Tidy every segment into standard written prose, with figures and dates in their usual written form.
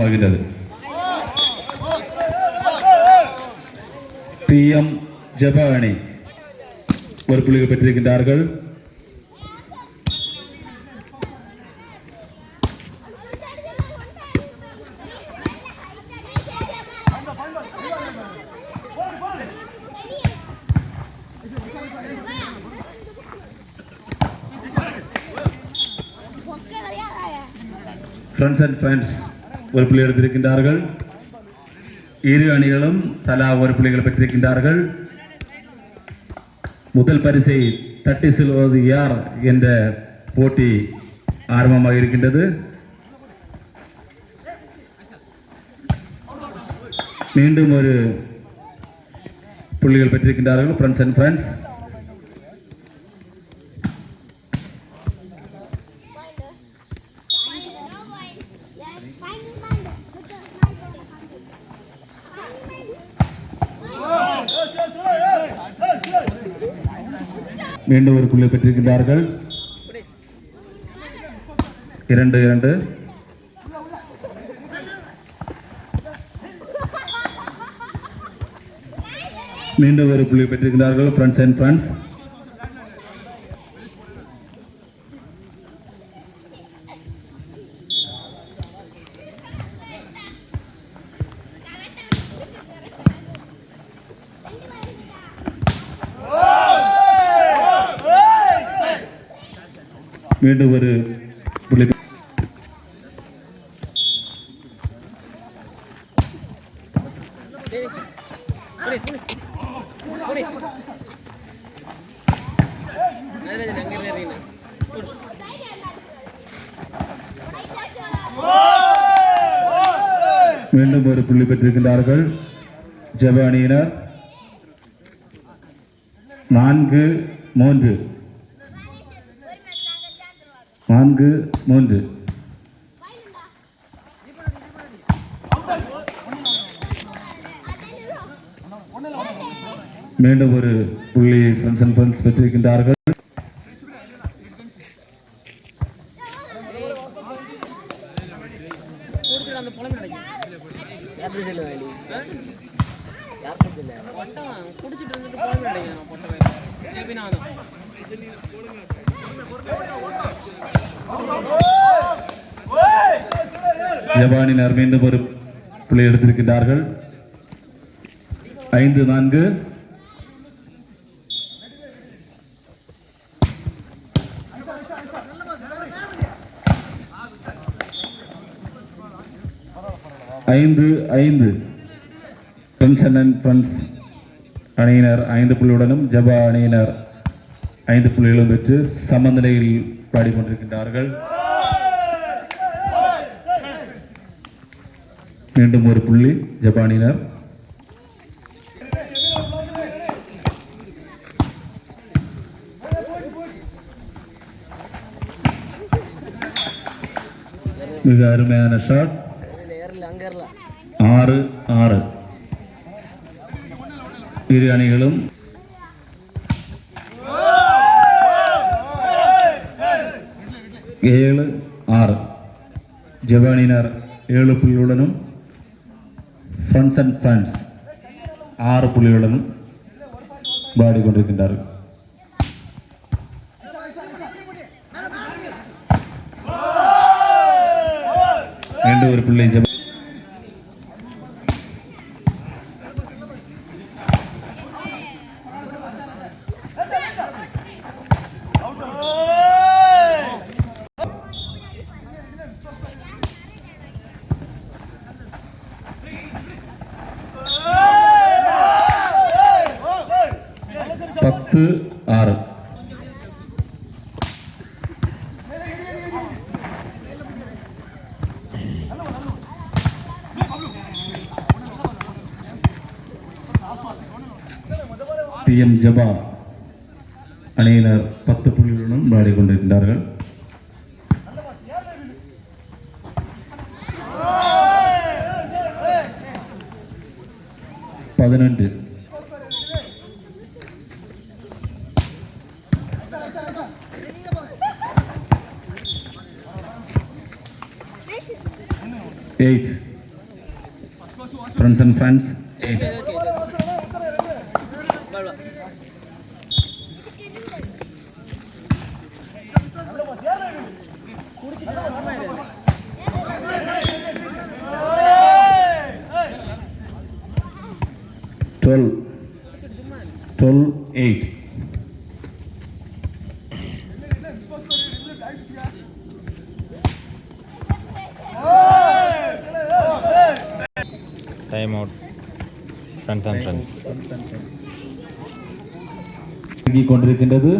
ஆரம்பமாகிறது. டிஎம் ஜபா அணி ஒரு புள்ளிகள் பெற்றிருக்கின்றார்கள். ஃப்ரெண்ட்ஸ் அண்ட் ஃப்ரெண்ட்ஸ் ஒரு புள்ளி எடுத்திருக்கின்றார்கள். இரு அணிகளும் தலா ஒரு புள்ளிகள் பெற்றிருக்கின்றார்கள். முதல் பரிசை தட்டி செல்வது யார் என்ற போட்டி ஆரம்பமாக இருக்கின்றது. மீண்டும் ஒரு புள்ளிகள் பெற்றிருக்கின்றார்கள். ஃப்ரெண்ட்ஸ் அண்ட் ஃப்ரெண்ட்ஸ் மீண்டும் ஒரு புள்ளி பெற்றிருக்கின்றார்கள். 2-2. மீண்டும் ஒரு புள்ளி பெற்றிருக்கிறார்கள். ஃப்ரெண்ட்ஸ் அண்ட் ஃப்ரெண்ட்ஸ் மீண்டும் ஒரு புள்ளி. மீண்டும் ஒரு புள்ளி பெற்றிருக்கின்றார்கள் ஜபா அணியினர். 4-3. மீண்டும் ஒரு புள்ளி ஃப்ரெண்ட்ஸ் அண்ட் ஃப்ரெண்ட்ஸ் பெற்றிருக்கின்றார்கள். ஜபானினர் மீண்டும் ஒரு புள்ளி எடுத்திருக்கின்றார்கள். 5-4. ஃப்ரெண்ட்ஸ் அண்ட் ஃப்ரெண்ட்ஸ் அணியினர் 5 புள்ளியுடனும் ஜபா அணியினர் 5 புள்ளிகளும் பெற்று சமநிலையில் பாடிக்கொண்டிருக்கின்றார்கள். மீண்டும் ஒரு புள்ளி ஜப்பானினர். மிக அருமையான ஷாட். 6-6. இரு அணிகளும் ஏழு 6. ஜப்பானினர் 7 புள்ளியுடனும் ஃப்ரெண்ட்ஸ் அண்ட் ஃப்ரெண்ட்ஸ் 6 புள்ளியுடனும் பாடிக்கொண்டிருக்கின்றார்கள். மீண்டும் ஒரு புள்ளி ஜபா. டிஎம் ஜபா அணியினர் 10 புள்ளிகளுடன் விளையாடிக் கொண்டிருக்கின்றார்கள். பதினொன்று. Eight. Friends and Friends 8. Twelve 8. Time out. Friends and Friends. கொண்டிருக்கின்றது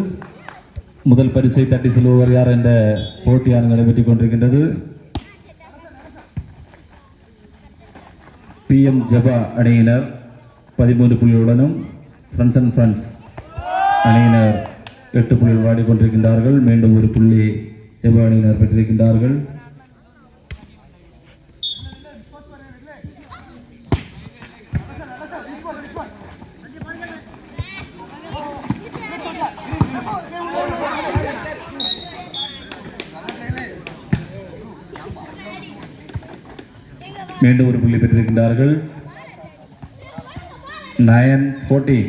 முதல் பரிசை தட்டி செல்பவர் யார் என்ற போட்டியானது நடைபெற்றுக் கொண்டிருக்கின்றது. PM ஜபா அணியினர் 13 புள்ளிகளுடனும் Friends and Friends அணியினர் 8 புள்ளிகள் வாடிக்கொண்டிருக்கின்றார்கள். மீண்டும் ஒரு புள்ளி ஜபா அணியினர் பெற்றிருக்கின்றார்கள். மீண்டும் ஒரு புள்ளி பெற்றிருக்கின்றார்கள். 9-14.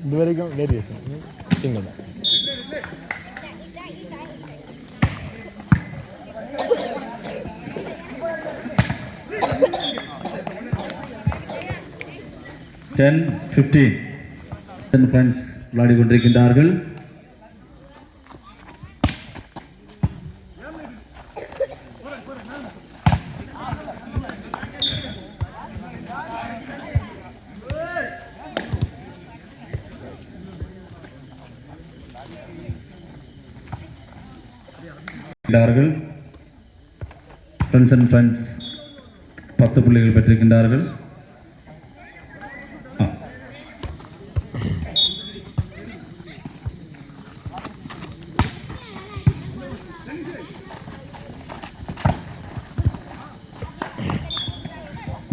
இதுவரைக்கும் வேரியேஷன் சிங்கிள் தான். ஃப்ரெண்ட்ஸ் விளையாடி கொண்டிருக்கின்றார்கள். Friends and Friends 10 புள்ளிகள் பெற்றிருக்கின்றார்கள்.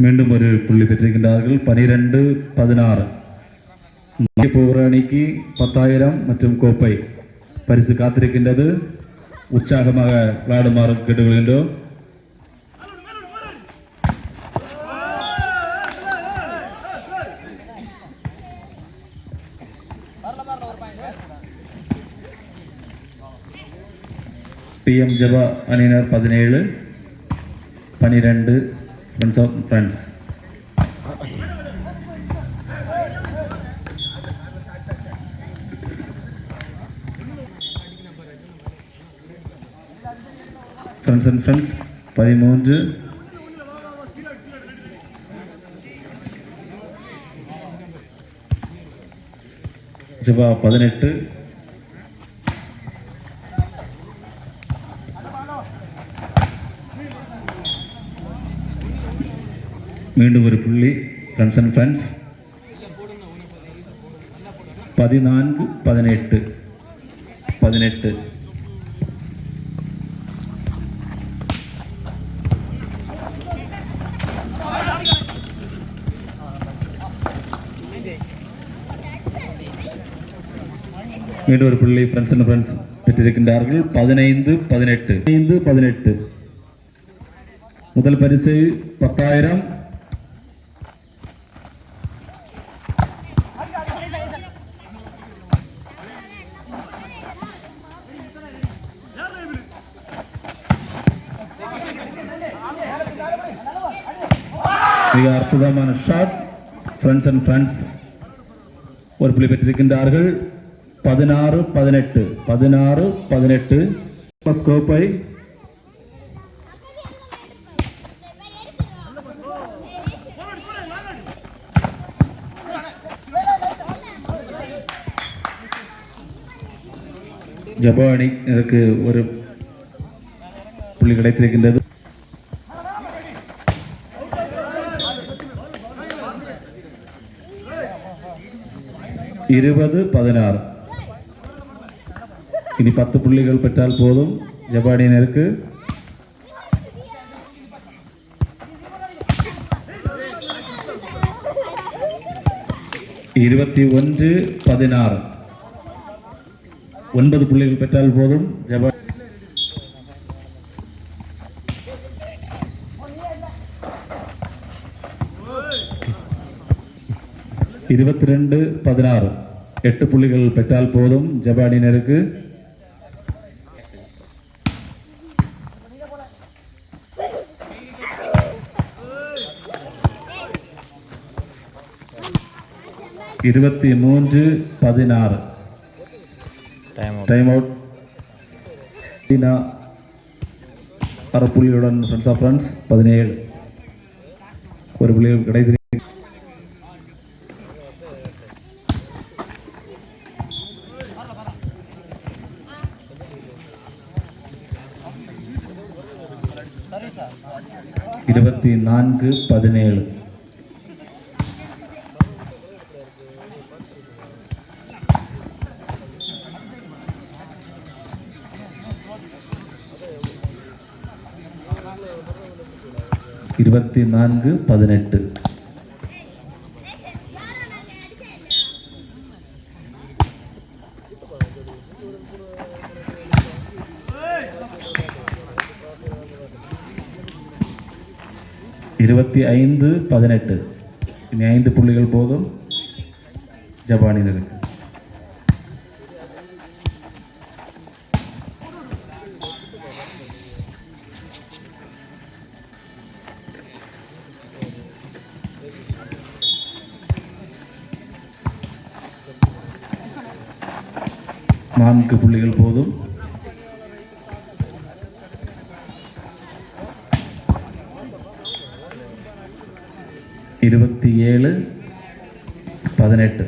மீண்டும் ஒரு புள்ளி பெற்றிருக்கின்றார்கள். 12-16. போகிற அணிக்கு 10,000 மற்றும் கோப்பை பரிசு காத்திருக்கின்றது. உற்சாகமாக விளையாடுமாறு கேட்டுக்கொள்கின்றோம். PM ஜபா அணியினர் 17-12 Friends of Friends. Friends and Friends 13 ஜபா 18. மீண்டும் ஒரு புள்ளி Friends and Friends 14-18. மீண்டும் ஒரு புள்ளி Friends and Friends பெற்றிருக்கின்றார்கள். 15-18. முதல் பரிசு 10,000. மிக அற்புதமான ஷாட். Friends and Friends ஒரு புள்ளி பெற்றிருக்கின்றார்கள். 16-18. கோப்பை ஜபா அணிக்கு ஒரு புள்ளி கிடைத்திருக்கின்றது. 20-16. இனி 10 புள்ளிகள் பெற்றால் போதும் ஜெப அணியினருக்கு. இருபத்தி 16 9 புள்ளிகள் பெற்றால் போதும் ஜெப 22-16 8 புள்ளிகள் பெற்றால் போதும் ஜெப அணியினருக்கு. இருபத்தி 16 டைம் அவுட். அரை புள்ளியுடன் ஃப்ரெண்ட்ஸ் ஆஃப் ஃப்ரெண்ட்ஸ் 17 ஒரு புள்ளிகள் கிடைத்து. இருபத்தி 17 18 25-18 இனி 5 புள்ளிகள் போதும் ஜெப அணியினருக்கு. நான்கு புள்ளிகள் போதும். இருபத்தி 18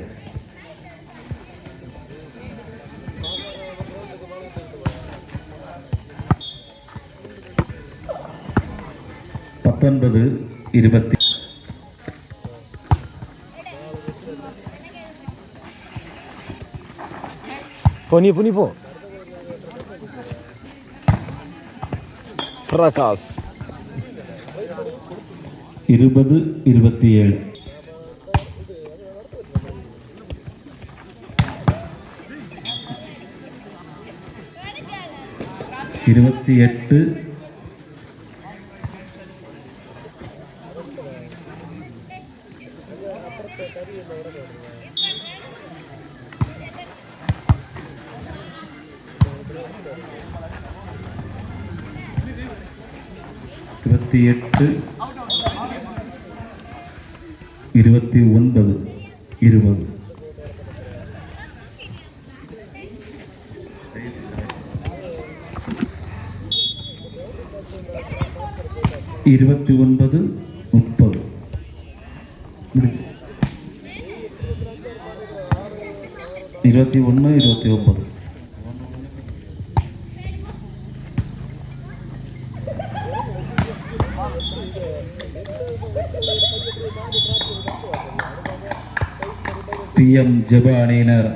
19-20 நீ போ பிரகாஷ். 20-27 28 29 20 29 30 முடிச்சு 21 29 PM ஜெப அணியினர்